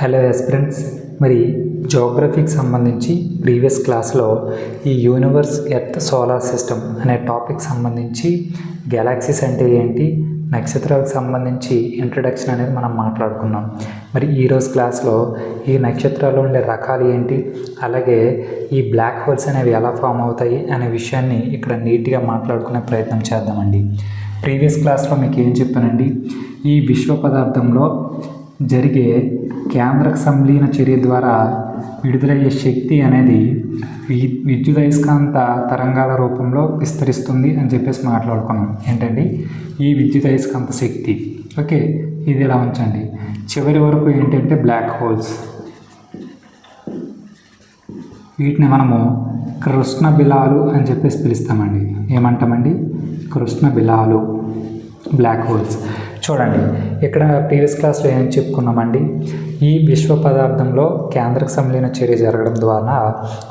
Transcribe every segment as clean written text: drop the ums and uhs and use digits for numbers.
Hello aspirants, మరి జోగ్రఫీకి సంబంధించి previous క్లాస్లో ఈ యూనివర్స్ ఎర్త్ సోలార్ సిస్టమ్ అనే టాపిక్ సంబంధించి గెలాక్సీస్ అంటే ఏంటి, నక్షత్రాలకు సంబంధించి ఇంట్రడక్షన్ అనేది మనం మాట్లాడుకున్నాం. మరి ఈరోజు క్లాస్లో ఈ నక్షత్రాల్లో ఉండే రకాలు ఏంటి, అలాగే ఈ బ్లాక్ హోల్స్ అనేవి ఎలా ఫామ్ అవుతాయి అనే విషయాన్ని ఇక్కడ నీట్గా మాట్లాడుకునే ప్రయత్నం చేద్దామండి. ప్రీవియస్ క్లాస్లో మీకు ఏం చెప్పానండి, ఈ విశ్వ పదార్థంలో జరిగే కేంద్రక సంలీన చర్య ద్వారా విడుదలయ్యే శక్తి అనేది విద్యుదయస్కాంత తరంగాల రూపంలో విస్తరిస్తుంది అని చెప్పేసి మాట్లాడుకున్నాం. ఏంటండి ఈ విద్యుదయస్కాంత శక్తి. ఓకే, ఇది ఇలా ఉంచండి. చివరి వరకు ఏంటంటే బ్లాక్ హోల్స్, వీటిని మనము కృష్ణ బిలాలు అని చెప్పేసి పిలుస్తామండి. ఏమంటామండి? కృష్ణ బిలాలు, బ్లాక్ హోల్స్. చూడండి, ఇక్కడ ప్రీవియస్ క్లాస్లో ఏం చెప్పుకున్నామండి, ఈ విశ్వ పదార్థంలో కేంద్రక సంలీన చర్య జరగడం ద్వారా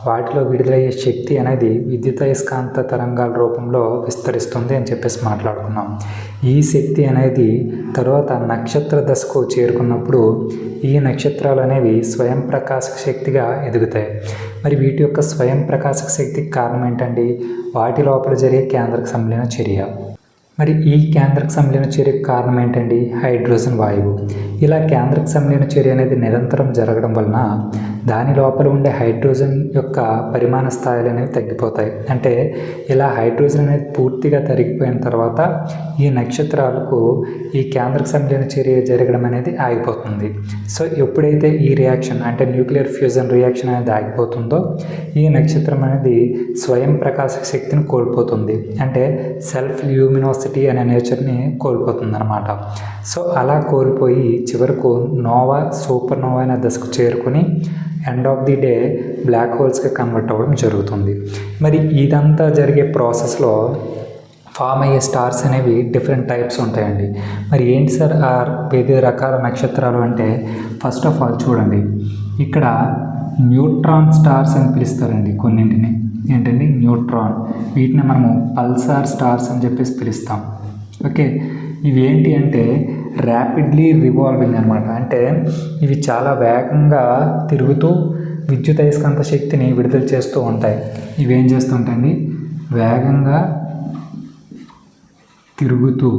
వాటిలో విడుదలయ్యే శక్తి అనేది విద్యుదయస్కాంత తరంగాల రూపంలో విస్తరిస్తుంది అని చెప్పేసి మాట్లాడుకున్నాం. ఈ శక్తి అనేది తర్వాత నక్షత్ర దశకు చేరుకున్నప్పుడు ఈ నక్షత్రాలు అనేవి స్వయం ప్రకాశక శక్తిగా ఎదుగుతాయి. మరి వీటి యొక్క స్వయం ప్రకాశక శక్తికి కారణం ఏంటండి? వాటి లోపల జరిగే కేంద్రక సంలీన చర్య. మరి ఈ కేంద్రక సంలీన చర్యకు కారణం ఏంటండి? హైడ్రోజన్ వాయువు. ఇలా కేంద్రక సంలీన చర్య అనేది నిరంతరం జరగడం వలన దాని లోపల ఉండే హైడ్రోజన్ యొక్క పరిమాణ స్థాయిలు అనేవి తగ్గిపోతాయి. అంటే ఇలా హైడ్రోజన్ అనేది పూర్తిగా తరిగిపోయిన తర్వాత ఈ నక్షత్రాలకు ఈ కేంద్రక సంలీన చర్య జరగడం అనేది ఆగిపోతుంది. సో ఎప్పుడైతే ఈ రియాక్షన్ అంటే న్యూక్లియర్ ఫ్యూజన్ రియాక్షన్ అనేది ఆగిపోతుందో ఈ నక్షత్రం అనేది స్వయం ప్రకాశక శక్తిని కోల్పోతుంది. అంటే సెల్ఫ్ ల్యూమినోసిటీ అనే నేచర్ని కోల్పోతుంది అనమాట. సో అలా కోల్పోయి చివరకు నోవా, సూపర్ నోవా అనే దశకు చేరుకుని end of the day black హోల్స్గా కన్వర్ట్ అవ్వడం జరుగుతుంది. మరి ఇదంతా జరిగే ప్రాసెస్లో ఫామ్ అయ్యే స్టార్స్ అనేవి డిఫరెంట్ టైప్స్ ఉంటాయండి. మరి ఏంటి సార్ ఆ వివిధ రకాల నక్షత్రాలు అంటే, ఫస్ట్ ఆఫ్ ఆల్ చూడండి, ఇక్కడ న్యూట్రాన్ స్టార్స్ అని పిలుస్తారండి కొన్నింటిని. ఏంటండి? న్యూట్రాన్. వీటిని మనము పల్సార్ స్టార్స్ అని చెప్పేసి పిలుస్తాం. ఓకే, ఇవి ఏంటి అంటే ర్యాపిడ్లీ రివాల్వింగ్ అనమాట. అంటే ఇవి చాలా వేగంగా తిరుగుతూ విద్యుదయస్కాంత శక్తిని విడుదల చేస్తూ ఉంటాయి. ఇవి ఏం చేస్తుంటాయండి? వేగంగా తిరుగుతూ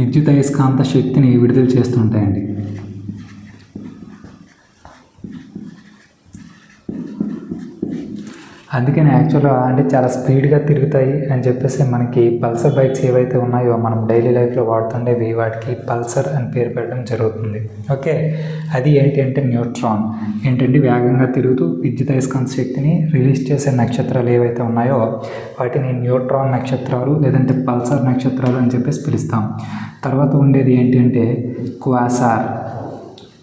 విద్యుదయస్కాంత శక్తిని విడుదల చేస్తుంటాయండి. అందుకని యాక్చువల్గా అంటే చాలా స్పీడ్గా తిరుగుతాయి అని చెప్పేసి మనకి పల్సర్ బైక్స్ ఏవైతే ఉన్నాయో మనం డైలీ లైఫ్లో వాడుతుండేవి, వాటికి పల్సర్ అని పేరు పెట్టడం జరుగుతుంది. ఓకే, అది ఏంటి అంటే న్యూట్రాన్. ఏంటంటే వేగంగా తిరుగుతూ విద్యుదయస్కాంత శక్తిని రిలీజ్ చేసే నక్షత్రాలు ఏవైతే ఉన్నాయో వాటిని న్యూట్రాన్ నక్షత్రాలు లేదంటే పల్సర్ నక్షత్రాలు అని చెప్పేసి పిలుస్తాం. తర్వాత ఉండేది ఏంటి అంటే క్వాసార్.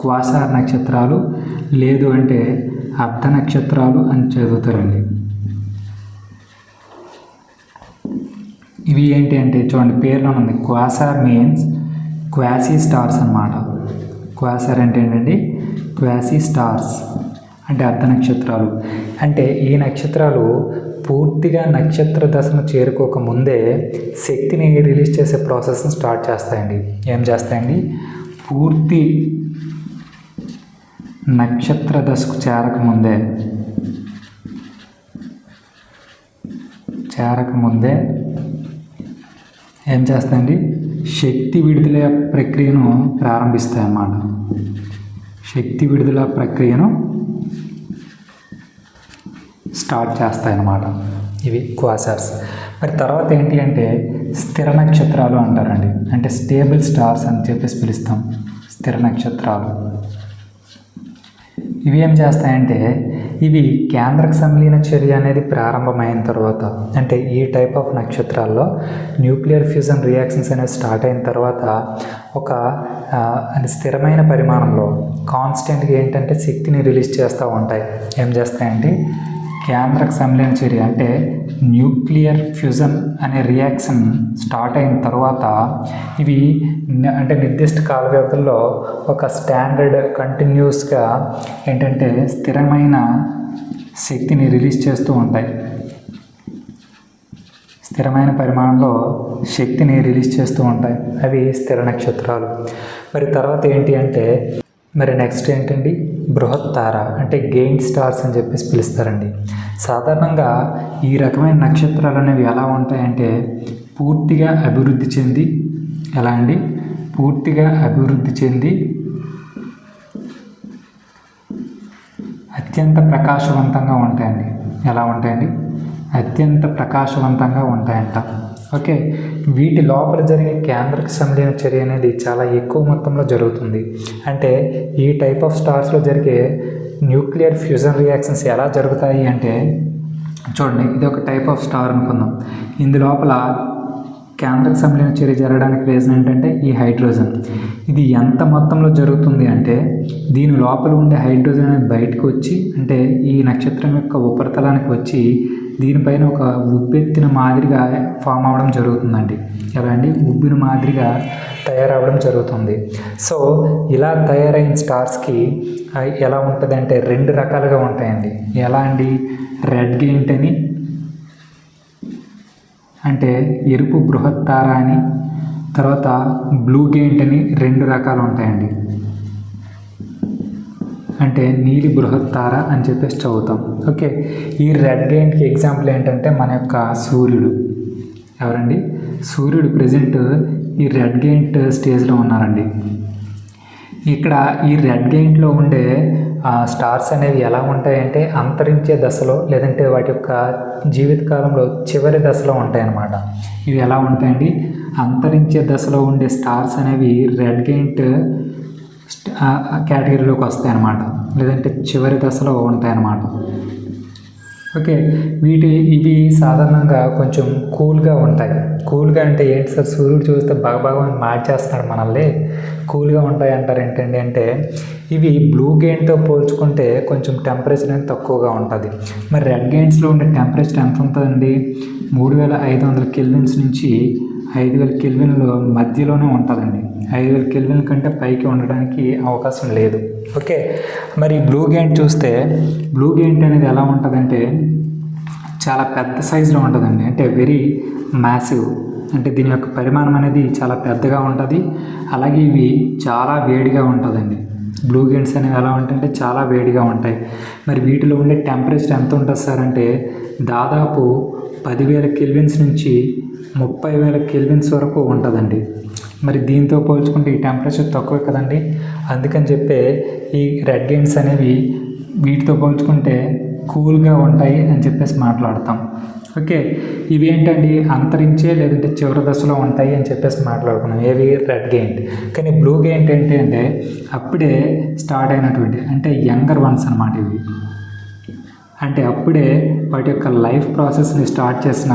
క్వాసార్ నక్షత్రాలు లేదు అంటే అర్ధ నక్షత్రాలు అని చదువుతారండి. ఇవి ఏంటి అంటే చూడండి, పేరులో ఉంది క్వాసార్ మీన్స్ క్వాసీ స్టార్స్ అన్నమాట. క్వాసార్ అంటే ఏంటండి? క్వాసీ స్టార్స్ అంటే అర్ధ నక్షత్రాలు. అంటే ఈ నక్షత్రాలు పూర్తిగా నక్షత్ర దశను చేరుకోక ముందే శక్తిని రిలీజ్ చేసే ప్రాసెస్ని స్టార్ట్ చేస్తాయండి. ఏం చేస్తాయండి? పూర్తి నక్షత్ర దశకు చేరకముందే ఏం చేస్తాయండి? శక్తి విడుదల ప్రక్రియను ప్రారంభిస్తాయి అన్నమాట. శక్తి విడుదల ప్రక్రియను స్టార్ట్ చేస్తాయన్నమాట ఇవి క్వాసార్స్. మరి తర్వాత ఏంటి అంటే స్థిర నక్షత్రాలు అంటారండి. అంటే స్టేబుల్ స్టార్స్ అని చెప్పేసి పిలుస్తాం. స్థిర నక్షత్రాలు ఇవి ఏం చేస్తాయంటే ఇవి కేంద్రక సంలీన చర్య అనేది ప్రారంభమైన తర్వాత, అంటే ఈ టైప్ ఆఫ్ నక్షత్రాల్లో న్యూక్లియర్ ఫ్యూజన్ రియాక్షన్స్ అనేవి స్టార్ట్ అయిన తర్వాత ఒక స్థిరమైన పరిమాణంలో కాన్స్టెంట్గా ఏంటంటే శక్తిని రిలీజ్ చేస్తూ ఉంటాయి. ఏం చేస్తాయంటే కేంద్రక సంలీన చర్య అంటే న్యూక్లియర్ ఫ్యూజన్ అనే రియాక్షన్ స్టార్ట్ అయిన తర్వాత ఇవి అంటే నిర్దిష్ట కాల వ్యవధిలో ఒక స్టాండర్డ్ కంటిన్యూస్గా ఏంటంటే స్థిరమైన శక్తిని రిలీజ్ చేస్తూ ఉంటాయి. స్థిరమైన పరిమాణంలో శక్తిని రిలీజ్ చేస్తూ ఉంటాయి. అవి స్థిర నక్షత్రాలు. మరి తర్వాత ఏంటి అంటే మరి నెక్స్ట్ ఏంటండి బృహత్తార అంటే గెయింట్ స్టార్స్ అని చెప్పేసి పిలుస్తారండి. సాధారణంగా ఈ రకమైన నక్షత్రాలు అనేవి ఎలా ఉంటాయంటే పూర్తిగా అభివృద్ధి చెంది ఎలా అండి పూర్తిగా అభివృద్ధి చెంది అత్యంత ప్రకాశవంతంగా ఉంటాయండి. ఎలా ఉంటాయండి అత్యంత ప్రకాశవంతంగా ఉంటాయంట. ఓకే, వీటి లోపల జరిగే కేంద్రక సంలీన చర్య అనేది చాలా ఎక్కువ మొత్తంలో జరుగుతుంది. అంటే ఈ టైప్ ఆఫ్ స్టార్స్లో జరిగే న్యూక్లియర్ ఫ్యూజన్ రియాక్షన్స్ ఎలా జరుగుతాయి అంటే చూడండి, ఇది ఒక టైప్ ఆఫ్ స్టార్ అనుకుందాం. ఇందు లోపల కేంద్రక సంలీన చర్య జరగడానికి రీజన్ ఏంటంటే ఈ హైడ్రోజన్. ఇది ఎంత మొత్తంలో జరుగుతుంది అంటే దీని లోపల ఉండే హైడ్రోజన్ అనేది బయటకు వచ్చి అంటే ఈ నక్షత్రం యొక్క ఉపరితలానికి వచ్చి దీనిపైన ఒక ఉబ్బెత్తిన మాదిరిగా ఫామ్ అవ్వడం జరుగుతుందండి. ఎలా అండి ఉబ్బిన మాదిరిగా తయారవడం జరుగుతుంది. సో ఇలా తయారైన స్టార్స్కి ఎలా ఉంటుంది అంటే 2 రకాలుగా ఉంటాయండి. ఎలా అండి రెడ్ గెయింట్ అని అంటే ఎరుపు బృహత్తార అని, తర్వాత బ్లూ గెయింట్ అని 2 రకాలు ఉంటాయండి. అంటే నీలి బృహత్తార అని చెప్పేసి చదువుతాం. ఓకే, ఈ రెడ్ గెయింట్కి ఎగ్జాంపుల్ ఏంటంటే మన యొక్క సూర్యుడు. ఎవరండి సూర్యుడు ప్రజెంట్ ఈ రెడ్ గెయింట్ స్టేజ్లో ఉన్నారండి. ఇక్కడ ఈ రెడ్ గెయింట్లో ఉండే స్టార్స్ అనేవి ఎలా ఉంటాయంటే అంతరించే దశలో లేదంటే వాటి యొక్క జీవితకాలంలో చివరి దశలో ఉంటాయన్నమాట. ఇవి ఎలా ఉంటాయండి అంతరించే దశలో ఉండే స్టార్స్ అనేవి రెడ్ గెయింట్ కేటగిరీలోకి వస్తాయి అన్నమాట, లేదంటే చివరి దశలో ఉంటాయి అన్నమాట. ఓకే, ఇవి సాధారణంగా కొంచెం కూల్గా ఉంటాయి. కూల్గా అంటే ఏంటి సార్ సూర్యుడు చూస్తే బాగా మార్చేస్తున్నాడు మనల్ని, కూల్గా ఉంటాయి అంటారు ఏంటండి అంటే ఇవి బ్లూ గెయింట్తో పోల్చుకుంటే కొంచెం టెంపరేచర్ అనేది తక్కువగా ఉంటుంది. మరి రెడ్ గెయింట్స్లో ఉండే టెంపరేచర్ ఎంత ఉంటుందండి 3500 కెల్విన్స్ నుంచి 5000 కెల్విన్ల మధ్యలోనే ఉంటుందండి. 5000 కెల్విన్ కంటే పైకి ఉండడానికి అవకాశం లేదు. ఓకే, మరి బ్లూ గెయింట్ చూస్తే బ్లూ గెయింట్ అనేది ఎలా ఉంటుందంటే చాలా పెద్ద సైజులో ఉంటుందండి. అంటే వెరీ మ్యాసివ్, అంటే దీని యొక్క పరిమాణం అనేది చాలా పెద్దగా ఉంటుంది. అలాగే ఇవి చాలా వేడిగా ఉంటుందండి. బ్లూ గెయింట్స్ అనేవి ఎలా ఉంటాయంటే చాలా వేడిగా ఉంటాయి. మరి వీటిలో ఉండే టెంపరేచర్ ఎంత ఉంటుంది సార్ అంటే దాదాపు 10,000 కెల్విన్స్ నుంచి 30,000 కెల్విన్స్ వరకు ఉంటుందండి. మరి దీంతో పోల్చుకుంటే ఈ టెంపరేచర్ తక్కువే కదండి. అందుకని చెప్పే ఈ రెడ్ గెయింట్స్ అనేవి వీటితో పోల్చుకుంటే కూల్గా ఉంటాయి అని చెప్పేసి మాట్లాడతాం. ఓకే, ఇవి ఏంటండి అంతరించే లేదంటే చివరి దశలో ఉంటాయి అని చెప్పేసి మాట్లాడుకున్నాం. ఏవి రెడ్ గెయింట్. కానీ బ్లూ గెయింట్ ఏంటి అంటే అప్పుడే స్టార్ట్ అయినటువంటి అంటే యంగర్ వన్స్ అన్నమాట. ఇవి అంటే అప్పుడే వాటి యొక్క లైఫ్ ప్రాసెస్ని స్టార్ట్ చేసిన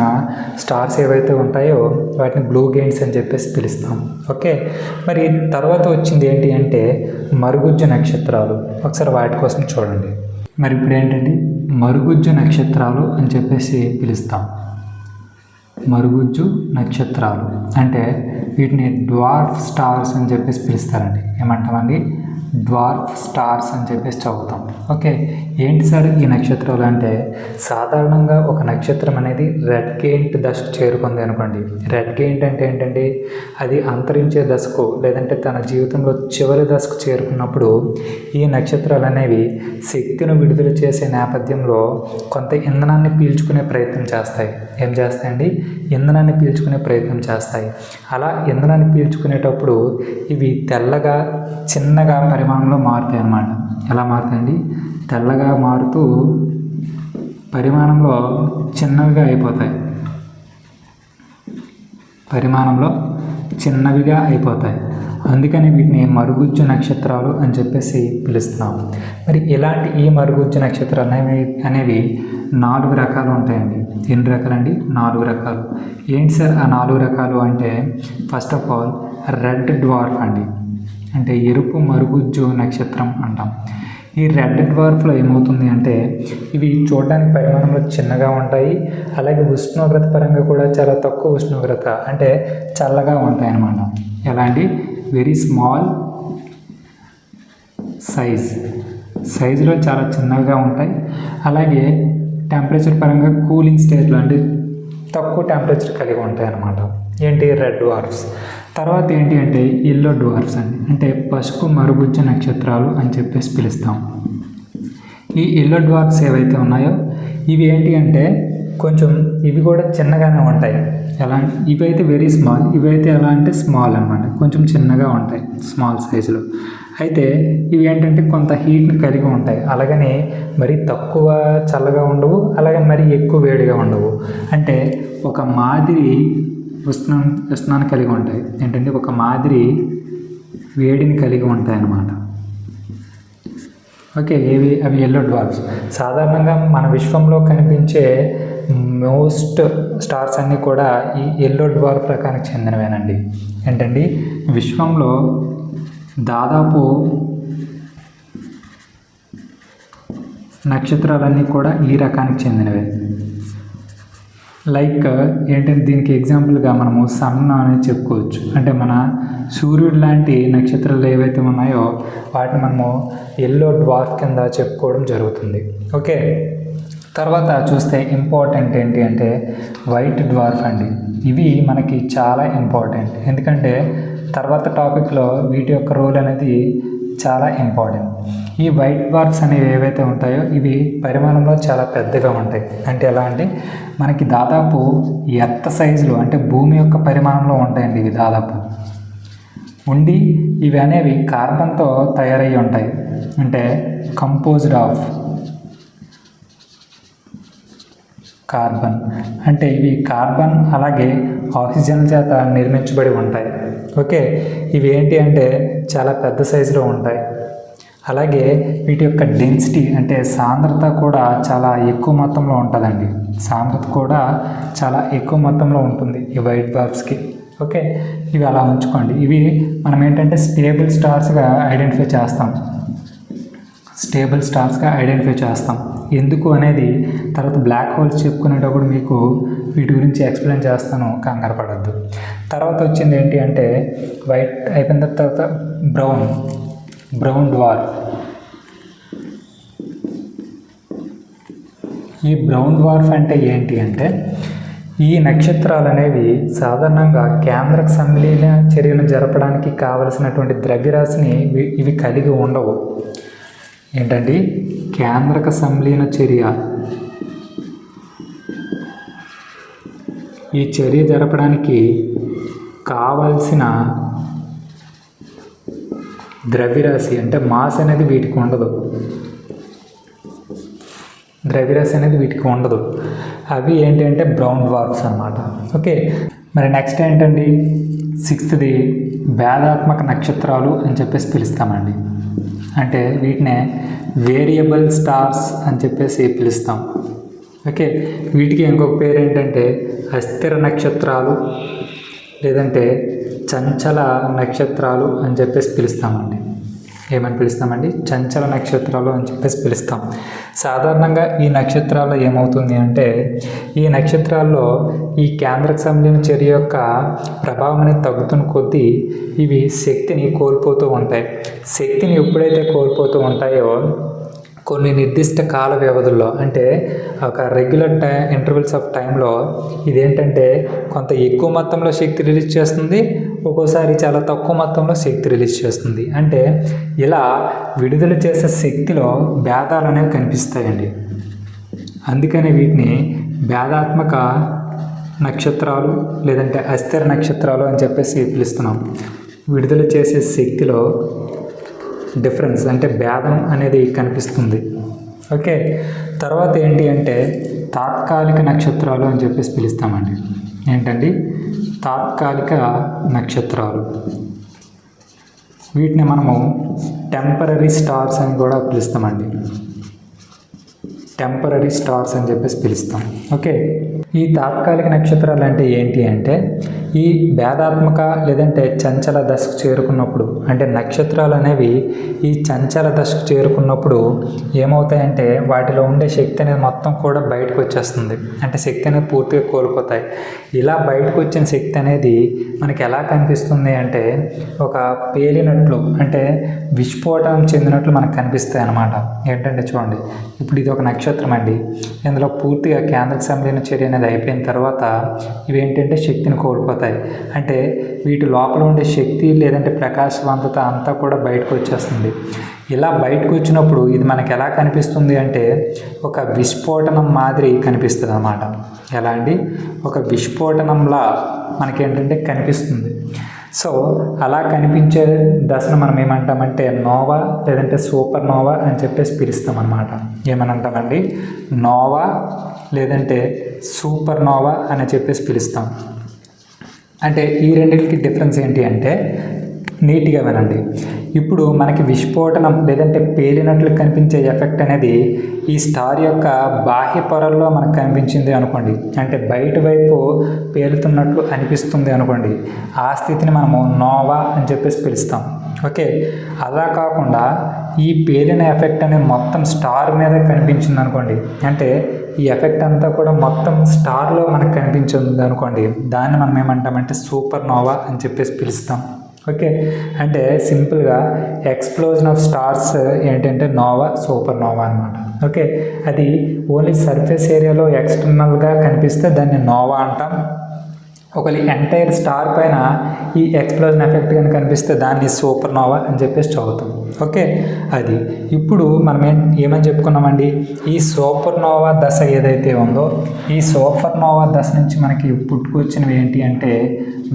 స్టార్స్ ఏవైతే ఉంటాయో వాటిని బ్లూ గెయింట్స్ అని చెప్పేసి పిలుస్తాం. ఓకే, మరి తర్వాత వచ్చింది ఏంటి అంటే మరుగుజ్జు నక్షత్రాలు. ఒకసారి వాటి కోసం చూడండి. మరి ఇప్పుడు ఏంటండి మరుగుజ్జు నక్షత్రాలు అని చెప్పేసి పిలుస్తాం. మరుగుజ్జు నక్షత్రాలు అంటే వీటిని డ్వార్ఫ్ స్టార్స్ అని చెప్పేసి పిలుస్తారండి. ఏమంటామండి డ్వార్ఫ్ స్టార్స్ అని చెప్పేసి చదువుతాం. ఓకే, ఏంటి సార్ ఈ నక్షత్రాలు అంటే సాధారణంగా ఒక నక్షత్రం అనేది రెడ్ గెయింట్ దశకు చేరుకుంది అనుకోండి. రెడ్ గెయింట్ అంటే ఏంటండి అది అంతరించే దశకు లేదంటే తన జీవితంలో చివరి దశకు చేరుకున్నప్పుడు ఈ నక్షత్రాలు అనేవి శక్తిని విడుదల చేసే నేపథ్యంలో కొంత ఇంధనాన్ని పీల్చుకునే ప్రయత్నం చేస్తాయి. ఏం చేస్తాయండి ఇంధనాన్ని పీల్చుకునే ప్రయత్నం చేస్తాయి. అలా ఇంధనాన్ని పీల్చుకునేటప్పుడు ఇవి తెల్లగా చిన్నగా పరిమాణంలో మారుతాయి అన్నమాట. ఎలా మారుతాయండి తెల్లగా మారుతూ పరిమాణంలో చిన్నవిగా అయిపోతాయి. పరిమాణంలో చిన్నవిగా అయిపోతాయి. అందుకని వీటిని మరుగుజ్జు నక్షత్రాలు అని చెప్పేసి పిలుస్తున్నాం. మరి ఇలాంటి ఈ మరుగుజ్జు నక్షత్రాలు అనేవి 4 రకాలు ఉంటాయండి. ఎన్ని రకాలండి 4 రకాలు. ఏంటి సార్ ఆ 4 రకాలు అంటే first of all red dwarf అండి, అంటే ఎరుపు మరుగుజ్జు నక్షత్రం అంటాం. ఈ రెడ్ డ్వార్ఫ్లో ఏమవుతుంది అంటే ఇవి చూడడానికి పరిమాణంలో చిన్నగా ఉంటాయి. అలాగే ఉష్ణోగ్రత పరంగా కూడా చాలా తక్కువ ఉష్ణోగ్రత అంటే చల్లగా ఉంటాయి అన్నమాట. ఎలాంటి వెరీ స్మాల్ సైజులో చాలా చిన్నగా ఉంటాయి. అలాగే టెంపరేచర్ పరంగా కూలింగ్ స్టేజ్లో అంటే తక్కువ టెంపరేచర్ కలిగి ఉంటాయి అన్నమాట. ఏంటి రెడ్ డ్వార్ఫ్స్. తర్వాత ఏంటి అంటే ఎల్లో డ్వార్ఫ్స్ అండి, అంటే పసుపు మరుగుజ్జు నక్షత్రాలు అని చెప్పేసి పిలుస్తాం. ఈ ఎల్లో డ్వార్ఫ్స్ ఏవైతే ఉన్నాయో ఇవి ఏంటి అంటే కొంచెం ఇవి కూడా చిన్నగానే ఉంటాయి. ఎలా ఇవైతే వెరీ స్మాల్, ఇవైతే ఎలా అంటే స్మాల్ అనమాట, కొంచెం చిన్నగా ఉంటాయి, స్మాల్ సైజులో. అయితే ఇవి ఏంటంటే కొంత హీట్ని కలిగి ఉంటాయి, అలాగని మరీ తక్కువ చల్లగా ఉండవు, అలాగని మరీ ఎక్కువ వేడిగా ఉండవు. అంటే ఒక మాదిరి ఉష్ణాన్ని కలిగి ఉంటాయి, ఏంటంటే ఒక మాదిరి వేడిని కలిగి ఉంటాయి అన్నమాట. ఓకే, అవి ఎల్లో డ్వార్ఫ్స్. సాధారణంగా మన విశ్వంలో కనిపించే మోస్ట్ స్టార్స్ అన్నీ కూడా ఈ ఎల్లో డ్వార్ఫ్ రకానికి చెందినవేనండి. ఏంటండి, విశ్వంలో దాదాపు నక్షత్రాలన్నీ కూడా ఈ రకానికి చెందినవే. లైక్ ఏంటంటే దీనికి ఎగ్జాంపుల్గా మనము సన్ అనేది చెప్పుకోవచ్చు. అంటే మన సూర్యుడు లాంటి నక్షత్రాలు ఏవైతే ఉన్నాయో వాటిని మనము ఎల్లో డ్వార్ఫ్ కింద చెప్పుకోవడం జరుగుతుంది. ఓకే, తర్వాత చూస్తే ఇంపార్టెంట్ ఏంటి అంటే వైట్ డ్వార్ఫ్ అండి. ఇవి మనకి చాలా ఇంపార్టెంట్, ఎందుకంటే తర్వాత టాపిక్లో వీటి యొక్క రోల్ అనేది చాలా ఇంపార్టెంట్. ఈ వైట్ డ్వార్ఫ్స్ అనేవి ఏవైతే ఉంటాయో ఇవి పరిమాణంలో చాలా పెద్దగా ఉంటాయి. అంటే ఎలా అంటే మనకి దాదాపు ఎర్త్ సైజులో, అంటే భూమి యొక్క పరిమాణంలో ఉంటాయండి ఇవి దాదాపు ఉండి. ఇవి అనేవి కార్బన్తో తయారయ్యి ఉంటాయి, అంటే కంపోజ్డ్ ఆఫ్ కార్బన్. అంటే ఇవి కార్బన్ అలాగే ఆక్సిజన్ చేత నిర్మించబడి ఉంటాయి. ఓకే, ఇవి ఏంటి అంటే చాలా పెద్ద సైజులో ఉంటాయి. అలాగే వీటి యొక్క డెన్సిటీ అంటే సాంద్రత కూడా చాలా ఎక్కువ మొత్తంలో ఉంటుందండి. సాంద్రత కూడా చాలా ఎక్కువ మొత్తంలో ఉంటుంది ఈ వైట్ డ్వార్ఫ్స్కి. ఓకే, ఇవి అలా ఉంచుకోండి. ఇవి మనం ఏంటంటే స్టేబుల్ స్టార్స్గా ఐడెంటిఫై చేస్తాం. ఎందుకు అనేది తర్వాత బ్లాక్ హోల్స్ చెప్పుకునేటప్పుడు మీకు వీటి గురించి ఎక్స్ప్లెయిన్ చేస్తాను, కంగారు పడద్దు. తర్వాత వచ్చింది ఏంటి అంటే వైట్ అయిపోయిన తర్వాత బ్రౌన్ డ్వార్ఫ్. ఈ బ్రౌన్ డ్వార్ఫ్ అంటే ఏంటి అంటే ఈ నక్షత్రాలు అనేవి సాధారణంగా కేంద్రక సంలీన చర్యలు జరపడానికి కావలసినటువంటి ద్రవ్యరాశిని ఇవి కలిగి ఉండవు. ఏంటండి, కేంద్రక సంలీన చర్య, ఈ చర్య జరపడానికి కావలసిన ద్రవ్యరాశి అంటే మాస్ అనేది వీటికి ఉండదు. అవి ఏంటి అంటే బ్రౌన్ డ్వార్ఫ్స్ అన్నమాట. ఓకే, మరి నెక్స్ట్ ఏంటండి, 6th భేదాత్మక నక్షత్రాలు అని చెప్పేసి పిలుస్తామండి. అంటే వీటినే వేరియబుల్ స్టార్స్ అని చెప్పేసి పిలుస్తాం. ఓకే, వీటికి ఇంకొక పేరు ఏంటంటే అస్థిర నక్షత్రాలు లేదంటే చంచల నక్షత్రాలు అని చెప్పేసి పిలుస్తామండి. ఏమని పిలుస్తామండి? చంచల నక్షత్రాలు అని చెప్పేసి పిలుస్తాం. సాధారణంగా ఈ నక్షత్రాల్లో ఏమవుతుంది అంటే ఈ నక్షత్రాల్లో ఈ కేంద్రక సంలీన చర్య యొక్క ప్రభావం అనేది తగ్గుతున్న కొద్దీ ఇవి శక్తిని కోల్పోతూ ఉంటాయి. శక్తిని ఎప్పుడైతే కోల్పోతూ ఉంటాయో కొన్ని నిర్దిష్ట కాల వ్యవధుల్లో, అంటే ఒక రెగ్యులర్ ఇంటర్వెల్స్ ఆఫ్ టైంలో ఇదేంటంటే కొంత ఎక్కువ మొత్తంలో శక్తి రిలీజ్ చేస్తుంది, ఒక్కోసారి చాలా తక్కువ మొత్తంలో శక్తి రిలీజ్ చేస్తుంది. అంటే ఇలా విడుదల చేసే శక్తిలో భేదాలు అనేవి కనిపిస్తాయండి. అందుకనే వీటిని భేదాత్మక నక్షత్రాలు లేదంటే అస్థిర నక్షత్రాలు అని చెప్పేసి పిలుస్తున్నాం. విడుదల చేసే శక్తిలో డిఫరెన్స్ అంటే భేదం అనేది కనిపిస్తుంది. ఓకే, తర్వాత ఏంటి అంటే తాత్కాలిక నక్షత్రాలు అని చెప్పేసి పిలుస్తామండి. ఏంటండి? తాత్కాలిక నక్షత్రాలు. వీటిని మనము టెంపరరీ స్టార్స్ అని కూడా పిలుస్తామండి. టెంపరరీ స్టార్స్ అని చెప్పేసి పిలుస్తాం. ఓకే, ఈ తాత్కాలిక నక్షత్రాలు అంటే ఏంటి అంటే ఈ భేదాత్మక లేదంటే చంచల దశకు చేరుకున్నప్పుడు, అంటే నక్షత్రాలు అనేవి ఈ చంచల దశకు చేరుకున్నప్పుడు ఏమవుతాయంటే వాటిలో ఉండే శక్తి అనేది మొత్తం కూడా బయటకు వచ్చేస్తుంది. అంటే శక్తి అనేది పూర్తిగా కోల్పోతాయి. ఇలా బయటకు వచ్చిన శక్తి అనేది మనకి ఎలా కనిపిస్తుంది అంటే ఒక పేలినట్లు అంటే విస్ఫోటనం చెందినట్లు మనకు కనిపిస్తాయి అన్నమాట. ఏంటంటే చూడండి, ఇప్పుడు ఇది ఒక నక్షత్రం అండి. ఇందులో పూర్తిగా కేంద్రక సంలీన చర్య అనేది అయిపోయిన తర్వాత ఇవేంటంటే శక్తిని కోల్పోతాయి. అంటే వీటి లోపల ఉండే శక్తి లేదంటే ప్రకాశవంతత అంతా కూడా బయటకు వచ్చేస్తుంది. ఇలా బయటకు వచ్చినప్పుడు ఇది మనకి ఎలా కనిపిస్తుంది అంటే ఒక విస్ఫోటనం మాదిరి కనిపిస్తుంది అన్నమాట. ఎలా అండి, ఒక విస్ఫోటనంలా మనకేంటంటే కనిపిస్తుంది. సో అలా కనిపించే దశను మనం ఏమంటామంటే నోవా లేదంటే సూపర్ నోవా అని చెప్పేసి పిలుస్తాం అన్నమాట. ఏమని అంటామండి, నోవా లేదంటే సూపర్ నోవా అని చెప్పేసి పిలుస్తాం. అంటే ఈ రెండింటికి డిఫరెన్స్ ఏంటి అంటే నీట్గా వినండి. ఇప్పుడు మనకి విస్ఫోటనం లేదంటే పేలినట్లు కనిపించే ఎఫెక్ట్ అనేది ఈ స్టార్ యొక్క బాహ్య పొరల్లో మనకు కనిపించింది అనుకోండి, అంటే బయట వైపు పేలుతున్నట్లు అనిపిస్తుంది అనుకోండి, ఆ స్థితిని మనము నోవా అని చెప్పేసి పిలుస్తాం. ఓకే, అలా కాకుండా ఈ పేలిన ఎఫెక్ట్ అనేది మొత్తం స్టార్ మీద కనిపించింది అనుకోండి, అంటే ఈ ఎఫెక్ట్ అంతా కూడా మొత్తం స్టార్లో మనకు కనిపించింది అనుకోండి, దాన్ని మనం ఏమంటామంటే సూపర్ నోవా అని చెప్పేసి పిలుస్తాం. ఓకే, అంటే సింపుల్గా ఎక్స్ప్లోజన్ ఆఫ్ స్టార్స్ ఏంటంటే నోవా, సూపర్ నోవా అనమాట. ఓకే, అది ఓన్లీ సర్ఫేస్ ఏరియాలో ఎక్స్టర్నల్గా కనిపిస్తే దాన్ని నోవా అంటాం. ఒకవేళ ఎంటైర్ స్టార్ పైన ఈ ఎక్స్ప్లోజన్ ఎఫెక్ట్ కానీ కనిపిస్తే దాన్ని సూపర్ నోవా అని చెప్పేసి చదువుతాం. ఓకే, అది ఇప్పుడు మనం ఏమని చెప్పుకున్నామండి, ఈ సూపర్ నోవా దశ ఏదైతే ఉందో ఈ సూపర్ నోవా దశ నుంచి మనకి పుట్టుకొచ్చినవి ఏంటి అంటే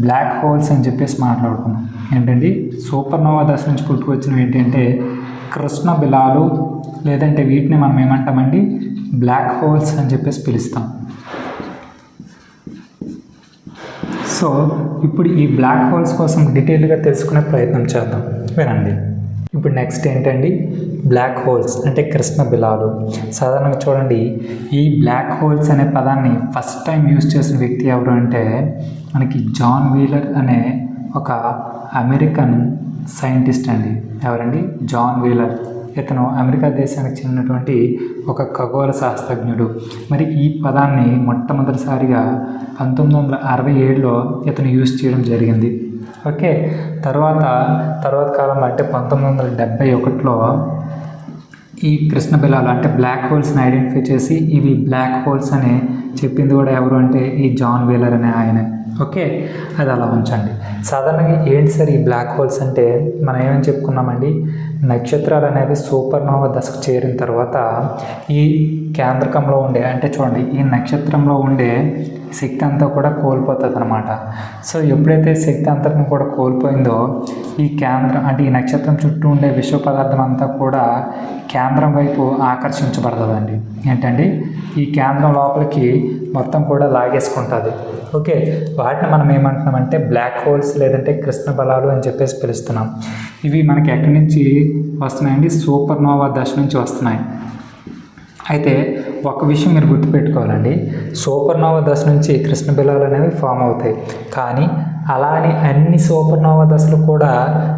బ్లాక్ హోల్స్ అని చెప్పేసి మాట్లాడుకున్నాం. ఏంటండి, సూపర్ నోవా దశ నుంచి పుట్టుకొచ్చినవి ఏంటంటే కృష్ణ బిలాలు లేదంటే వీటిని మనం ఏమంటామండి బ్లాక్ హోల్స్ అని చెప్పేసి పిలుస్తాం. సో ఇప్పుడు ఈ బ్లాక్ హోల్స్ కోసం డీటెయిల్గా తెలుసుకునే ప్రయత్నం చేద్దాం, వినండి. ఇప్పుడు నెక్స్ట్ ఏంటండి, బ్లాక్ హోల్స్ అంటే కృష్ణ బిలాలు. సాధారణంగా చూడండి, ఈ బ్లాక్ హోల్స్ అనే పదాన్ని ఫస్ట్ టైం యూజ్ చేసిన వ్యక్తి ఎవరు అంటే మనకి జాన్ వీలర్ అనే ఒక అమెరికన్ సైంటిస్ట్ అండి. ఎవరండి, జాన్ వీలర్. ఇతను అమెరికా దేశానికి చెందినటువంటి ఒక ఖగోళ శాస్త్రజ్ఞుడు. మరి ఈ పదాన్ని మొట్టమొదటిసారిగా 1967లో ఇతను యూజ్ చేయడం జరిగింది. ఓకే, తర్వాత కాలంలో అంటే 1971లో ఈ కృష్ణ బిలాలు అంటే బ్లాక్ హోల్స్ని ఐడెంటిఫై చేసి ఇవి బ్లాక్ హోల్స్ అని చెప్పింది కూడా ఎవరు అంటే ఈ జాన్ వీలర్ అనే ఆయన. ఓకే, అది అలా ఉంచండి. సాధారణంగా ఏంటి సార్ ఈ బ్లాక్ హోల్స్ అంటే మనం ఏమని చెప్పుకున్నామండి, నక్షత్రాలు అనేవి సూపర్ నోవా దశకు చేరిన తర్వాత ఈ కేంద్రకంలో ఉండే అంటే చూడండి ఈ నక్షత్రంలో ఉండే శక్తి అంతా కూడా కోల్పోతుంది అనమాట. సో ఎప్పుడైతే శక్తి అంతటిని కూడా కోల్పోయిందో ఈ కేంద్రం అంటే ఈ నక్షత్రం చుట్టూ ఉండే విశ్వ పదార్థం అంతా కూడా కేంద్రం వైపు ఆకర్షించబడుతుందండి. ఏంటండి, ఈ కేంద్రం లోపలికి మొత్తం కూడా లాగేసుకుంటుంది. ఓకే, వాటిని మనం ఏమంటున్నామంటే బ్లాక్ హోల్స్ లేదంటే కృష్ణ బలాలు అని చెప్పేసి పిలుస్తున్నాం. ఇవి మనకి ఎక్కడి నుంచి వస్తున్నాయండి, సూపర్ నోవా దశ నుంచి వస్తున్నాయి. అయితే ఒక విషయం మీరు గుర్తుపెట్టుకోవాలండి, సూపర్ నోవా దశ నుంచి కృష్ణ బిలాలు అనేవి ఫామ్ అవుతాయి. కానీ అలా అని అన్ని సూపర్ నోవా దశలు కూడా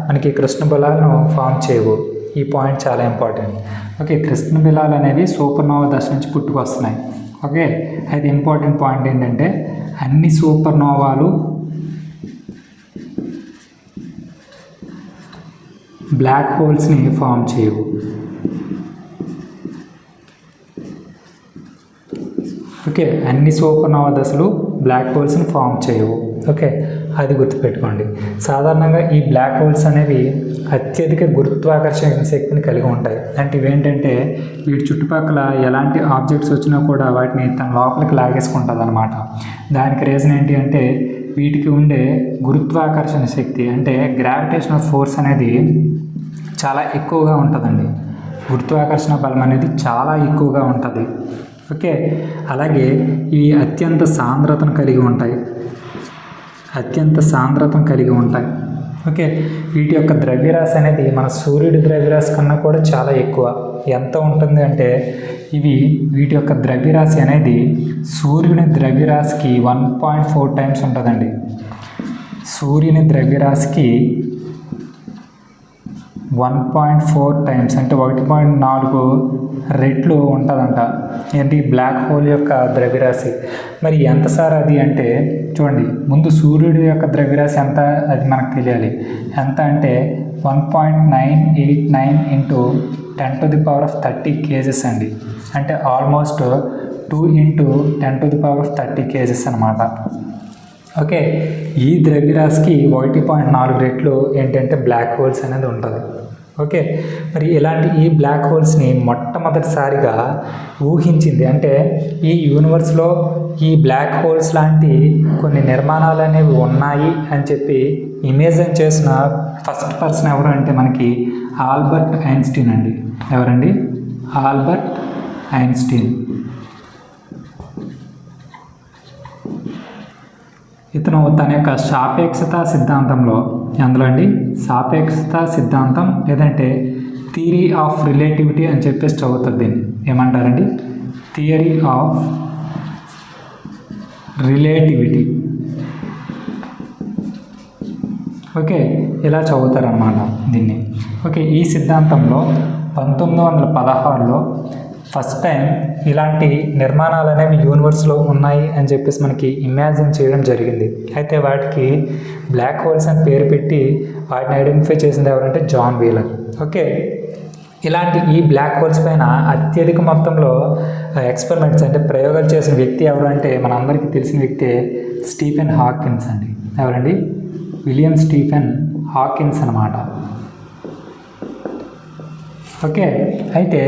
మనకి కృష్ణ బిలాలను ఫామ్ చేయవు. ఈ పాయింట్ చాలా ఇంపార్టెంట్. ఓకే, కృష్ణ బిలాలు అనేవి సూపర్ నోవా దశ నుంచి పుట్టుకొస్తున్నాయి. ఓకే, అయితే ఇంపార్టెంట్ పాయింట్ ఏంటంటే అన్ని సూపర్ నోవాలు బ్లాక్ హోల్స్ని ఫామ్ చేయవు. ఓకే, అన్ని సూపర్ నోవా దశలు బ్లాక్ హోల్స్ని ఫామ్ చేయవు. ఓకే, అది గుర్తుపెట్టుకోండి. సాధారణంగా ఈ బ్లాక్ హోల్స్ అనేవి అత్యధిక గురుత్వాకర్షణ శక్తిని కలిగి ఉంటాయి. అంటే ఇవేంటంటే వీటి చుట్టుపక్కల ఎలాంటి ఆబ్జెక్ట్స్ వచ్చినా కూడా వాటిని తన లోపలికి లాగేసుకుంటుంది అనమాట. దానికి రీజన్ ఏంటి అంటే వీటికి ఉండే గురుత్వాకర్షణ శక్తి అంటే గ్రావిటేషనల్ ఫోర్స్ అనేది చాలా ఎక్కువగా ఉంటుందండి. గురుత్వాకర్షణ బలం అనేది చాలా ఎక్కువగా ఉంటుంది. ఓకే, అలాగే ఇవి అత్యంత సాంద్రతను కలిగి ఉంటాయి. ఓకే, వీటి యొక్క ద్రవ్యరాశి అనేది మన సూర్యుడి ద్రవ్యరాశి కన్నా కూడా చాలా ఎక్కువ. ఎంత ఉంటుంది అంటే వీటి యొక్క ద్రవ్యరాశి అనేది సూర్యుని ద్రవ్యరాశికి 1.4 టైమ్స్ ఉంటుందండి. సూర్యుని ద్రవ్యరాశికి 1.4 టైమ్స్ అంటే 1.4 రెట్లు ఉంటుందంట ఏంటి బ్లాక్ హోల్ యొక్క ద్రవ్యరాశి. మరి ఎంత సార్ అది అంటే చూడండి, ముందు సూర్యుడి యొక్క ద్రవ్యరాశి ఎంత అది మనకు తెలియాలి. ఎంత అంటే 1.989 ఇంటూ 10⁻30 కేజెస్ అండి. అంటే ఆల్మోస్ట్ 2 ఇంటూ 10⁻30 కేజెస్ అనమాట. ఓకే, ఈ ద్రవ్యరాశికి 1.4 రెట్లు ఏంటంటే బ్లాక్ హోల్స్ అనేది ఉంటుంది. ఓకే, మరి ఇలాంటి ఈ బ్లాక్ హోల్స్ని మొట్టమొదటిసారిగా ఊహించింది అంటే ఈ యూనివర్స్లో ఈ బ్లాక్ హోల్స్ లాంటి కొన్ని నిర్మాణాలు అనేవి ఉన్నాయి అని చెప్పి ఇమేజిన్ చేసిన ఫస్ట్ పర్సన్ ఎవరు అంటే మనకి ఆల్బర్ట్ ఐన్స్టీన్ అండి. ఎవరండి? Albert Einstein. ఇతను తన యొక్క సాపేక్షత సిద్ధాంతంలో, అందులో అండి సాపేక్షత సిద్ధాంతం లేదంటే థియరీ ఆఫ్ రిలేటివిటీ అని చెప్పేసి చదువుతుంది. దీన్ని ఏమంటారండి? Theory of relativity. ఓకే, ఇలా చదువుతారనమాట దీన్ని. ఓకే, ఈ సిద్ధాంతంలో 1916లో ఫస్ట్ టైం ఇలాంటి నిర్మాణాలు అనేవి యూనివర్స్లో ఉన్నాయి అని చెప్పేసి మనకి ఇమాజిన్ చేయడం జరిగింది. అయితే వాటికి బ్లాక్ హోల్స్ అని పేరు పెట్టి వాటిని ఐడెంటిఫై చేసింది ఎవరంటే జాన్ వీలర్. ఓకే, ఇలాంటి ఈ బ్లాక్ హోల్స్ పైన అత్యధిక మొత్తంలో ఎక్స్పెరిమెంట్స్ అంటే ప్రయోగాలు చేసిన వ్యక్తి ఎవరు అంటే మనందరికీ తెలిసిన వ్యక్తే స్టీఫెన్ హాకిన్స్ అండి. ఎవరండి? విలియం స్టీఫెన్ హాకిన్స్ అనమాట. ఓకే, అయితే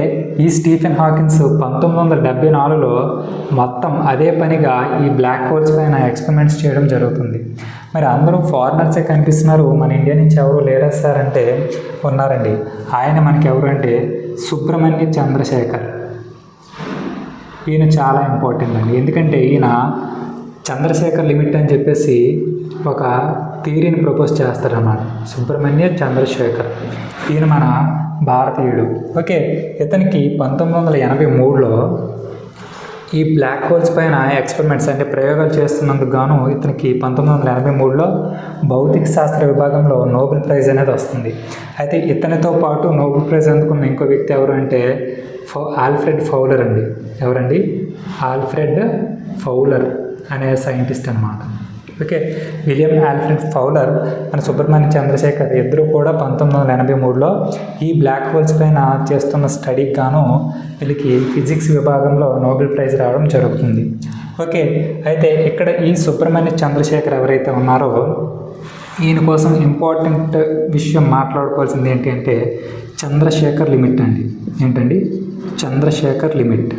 ఈ స్టీఫెన్ హాకిన్స్ 1974లో మొత్తం అదే పనిగా ఈ బ్లాక్ హోల్స్ పైన ఎక్స్పెరిమెంట్స్ చేయడం జరుగుతుంది. మరి అందరూ ఫారినర్సే కనిపిస్తున్నారు, మన ఇండియా నుంచి ఎవరు లేరా సార్ అంటే ఉన్నారండి. ఆయన మనకి ఎవరు అంటే సుబ్రహ్మణ్య చంద్రశేఖర్. ఈయన చాలా ఇంపార్టెంట్ అండి, ఎందుకంటే ఈయన చంద్రశేఖర్ లిమిట్ అని చెప్పేసి ఒక థియరీని ప్రపోజ్ చేస్తారన్నమాట. సుబ్రహ్మణ్య చంద్రశేఖర్ ఈయన మన భారతీయుడు. ఓకే, ఇతనికి 1983లో ఈ బ్లాక్ హోల్స్ పైన ఎక్స్పెరిమెంట్స్ అంటే ప్రయోగాలు చేస్తున్నందుకు గాను ఇతనికి 1983లో భౌతిక శాస్త్ర విభాగంలో నోబెల్ ప్రైజ్ అనేది వస్తుంది. అయితే ఇతనితో పాటు నోబెల్ ప్రైజ్ అందుకున్న ఇంకో వ్యక్తి ఎవరు అంటే ఆల్ఫ్రెడ్ ఫౌలర్ అండి. ఎవరండి? ఆల్ఫ్రెడ్ ఫౌలర్ అనే సైంటిస్ట్ అనమాట. Okay, William Alfred Fowler and Subrahmanya Chandrasekhar ఇద్దరు కూడా 1983లో ఈ బ్లాక్ హోల్స్ పైన చేస్తున్న స్టడీకి గాను వీళ్ళకి ఫిజిక్స్ విభాగంలో నోబెల్ ప్రైజ్ రావడం జరుగుతుంది. ఓకే, అయితే ఇక్కడ ఈ సుబ్రహ్మణ్య చంద్రశేఖర్ ఎవరైతే ఉన్నారో ఈయన కోసం ఇంపార్టెంట్ విషయం మాట్లాడుకోవాల్సింది ఏంటి అంటే చంద్రశేఖర్ లిమిట్ అండి. ఏంటండి? చంద్రశేఖర్ లిమిట్.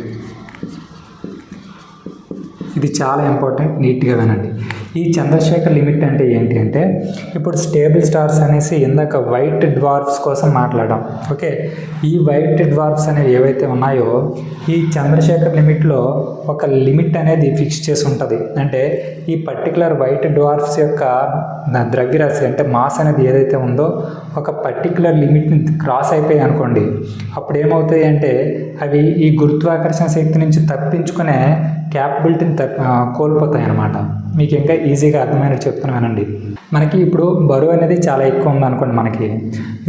ఇది చాలా ఇంపార్టెంట్, నీట్గా వినండి. ఈ చంద్రశేఖర్ లిమిట్ అంటే ఏంటి అంటే ఇప్పుడు స్టేబుల్ స్టార్స్ అనేసి ఇందాక వైట్ డ్వార్ఫ్స్ కోసం మాట్లాడాం. ఓకే, ఈ వైట్ డ్వార్ఫ్స్ అనేవి ఏవైతే ఉన్నాయో ఈ చంద్రశేఖర్ లిమిట్లో ఒక లిమిట్ అనేది ఫిక్స్ చేసి ఉంటుంది. అంటే ఈ పర్టికులర్ వైట్ డ్వార్ఫ్స్ యొక్క ద్రవ్యరాశి అంటే మాస్ అనేది ఏదైతే ఉందో ఒక పర్టికులర్ లిమిట్ని క్రాస్ అయిపోయాయి అనుకోండి, అప్పుడు ఏమవుతాయి అంటే అవి ఈ గురుత్వాకర్షణ శక్తి నుంచి తప్పించుకునే క్యాపబిలిటీని కోల్పోతాయి అన్నమాట. మీకు ఇంకా ఈజీగా అర్థమైనట్టు చెప్తున్నానండి. మనకి ఇప్పుడు బరువు అనేది చాలా ఎక్కువ ఉందనుకోండి, మనకి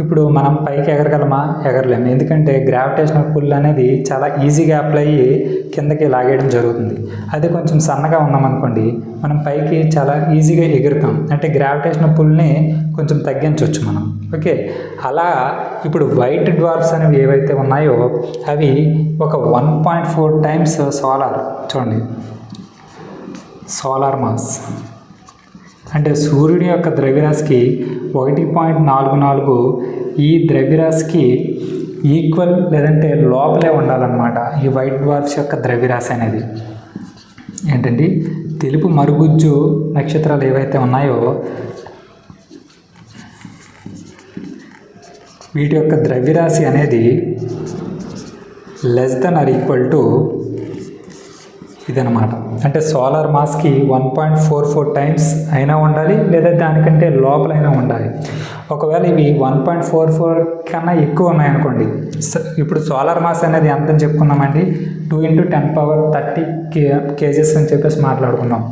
ఇప్పుడు మనం పైకి ఎగరగలమా? ఎగరలేము. ఎందుకంటే గ్రావిటేషనల్ పుల్ అనేది చాలా ఈజీగా అప్లై అయ్యి కిందకి లాగేయడం జరుగుతుంది. అదే కొంచెం సన్నగా ఉన్నామనుకోండి మనం పైకి చాలా ఈజీగా ఎగురుతాం. అంటే గ్రావిటేషనల్ పుల్ని కొంచెం తగ్గించవచ్చు మనం. ఓకే, అలా ఇప్పుడు వైట్ డ్వార్ఫ్స్ అనేవి ఏవైతే ఉన్నాయో అవి ఒక 1.4 టైమ్స్ సోలార్. చూడండి, సోలార్ మాస్ అంటే సూర్యుడి యొక్క ద్రవ్యరాశికి 1.44 ఈ ద్రవ్యరాశికి ఈక్వల్ లేదంటే లోపలే ఉండాలన్నమాట ఈ వైట్ డ్వార్ఫ్స్ యొక్క ద్రవ్యరాశి అనేది. ఏంటండి? తెలుపు మరుగుజ్జు నక్షత్రాలు ఏవైతే ఉన్నాయో వీటి యొక్క ద్రవ్యరాశి అనేది less than or equal to ఇదనమాట. అంటే సోలార్ మాస్కి 1.44 టైమ్స్ అయినా ఉండాలి లేదా దానికంటే లోపలైనా ఉండాలి. ఒకవేళ ఇవి 1.44 కన్నా ఎక్కువ ఉన్నాయనుకోండి, ఇప్పుడు సోలార్ మాస్ అనేది ఎంత అని చెప్పుకున్నామండి? 2 × 10⁻30 కేజెస్ అని చెప్పేసి మాట్లాడుకున్నాం.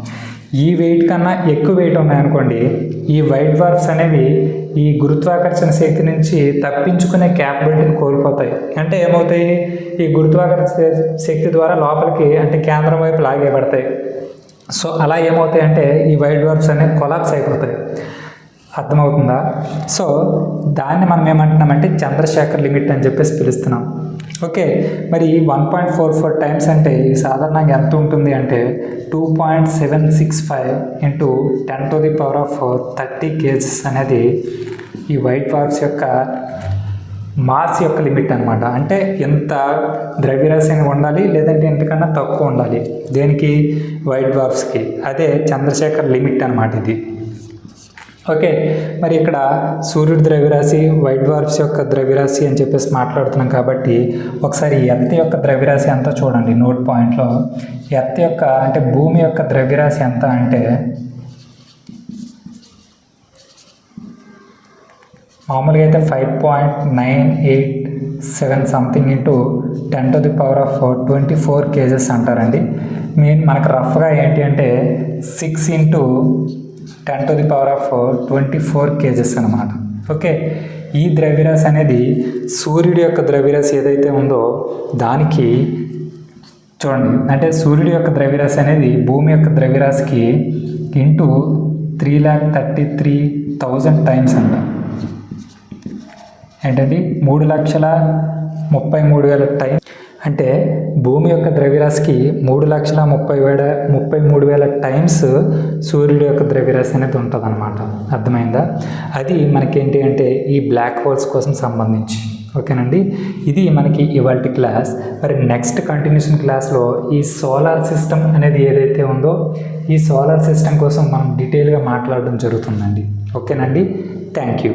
ఈ వెయిట్ కన్నా ఎక్కువ వెయిట్ ఉన్నాయనుకోండి, ఈ వైట్ డ్వార్ఫ్స్ అనేవి ఈ గురుత్వాకర్షణ శక్తి నుంచి తప్పించుకునే క్యాపబిలిటీని కోల్పోతాయి. అంటే ఏమవుతాయి, ఈ గురుత్వాకర్షణ శక్తి ద్వారా లోపలికి అంటే కేంద్రం వైపు లాగేయబడతాయి. సో అలా ఏమవుతాయి అంటే ఈ వైట్ డ్వార్ఫ్స్ అనేవి కొలాప్స్ అయిపోతాయి. అర్థమవుతుందా? సో దాన్ని మనం ఏమంటున్నామంటే చంద్రశేఖర్ లిమిట్ అని చెప్పేసి పిలుస్తున్నాం. ఓకే, మరి 1.44 టైమ్స్ అంటే సాధారణంగా ఎంత ఉంటుంది అంటే 2.765 ఇంటూ 10⁻30 kgs అనేది ఈ వైట్ డ్వార్ఫ్స్ యొక్క మాస్ యొక్క లిమిట్ అనమాట. అంటే ఎంత ద్రవ్యరాశి ఉండాలి, లేదంటే ఎంతకన్నా తక్కువ ఉండాలి దేనికి, వైట్ డ్వార్ఫ్స్కి. అదే చంద్రశేఖర్ లిమిట్ అనమాట ఇది. ఓకే, మరి ఇక్కడ సూర్యుడి ద్రవ్యరాశి, వైట్ డ్వార్ఫ్స్ యొక్క ద్రవ్యరాశి అని చెప్పేసి మాట్లాడుతున్నాం కాబట్టి ఒకసారి ఎర్త్ యొక్క ద్రవ్యరాశి ఎంత చూడండి నోట్ పాయింట్లో. ఎర్త్ యొక్క అంటే భూమి యొక్క ద్రవ్యరాశి ఎంత అంటే మామూలుగా అయితే 5.987 సంథింగ్ ఇంటూ 10⁻24 kgs అంటారండి. మనకు రఫ్గా ఏంటి అంటే 6 ఇంటూ 10⁻24 kgs అనమాట. ఓకే, ఈ ద్రవ్యరాశి అనేది సూర్యుడి యొక్క ద్రవ్యరాశి ఏదైతే ఉందో దానికి చూడండి, అంటే సూర్యుడి యొక్క ద్రవ్యరాశి అనేది భూమి యొక్క ద్రవ్యరాశికి ఇంటూ 3,33,000 టైమ్స్ అంట. ఏంటండి 3,33,000 టైమ్స్. అంటే భూమి యొక్క ద్రవ్యరాశికి 3,33,000 టైమ్స్ సూర్యుడి యొక్క ద్రవ్యరాశి అనేది ఉంటుంది అనమాట. అర్థమైందా? అది మనకేంటి అంటే ఈ బ్లాక్ హోల్స్ కోసం సంబంధించి. ఓకేనండి, ఇది మనకి ఇవాల్టి క్లాస్. మరి నెక్స్ట్ కంటిన్యూషన్ క్లాస్లో ఈ సోలార్ సిస్టమ్ అనేది ఏదైతే ఉందో ఈ సోలార్ సిస్టమ్ కోసం మనం డీటెయిల్గా మాట్లాడడం జరుగుతుందండి. ఓకేనండి, థ్యాంక్ యూ.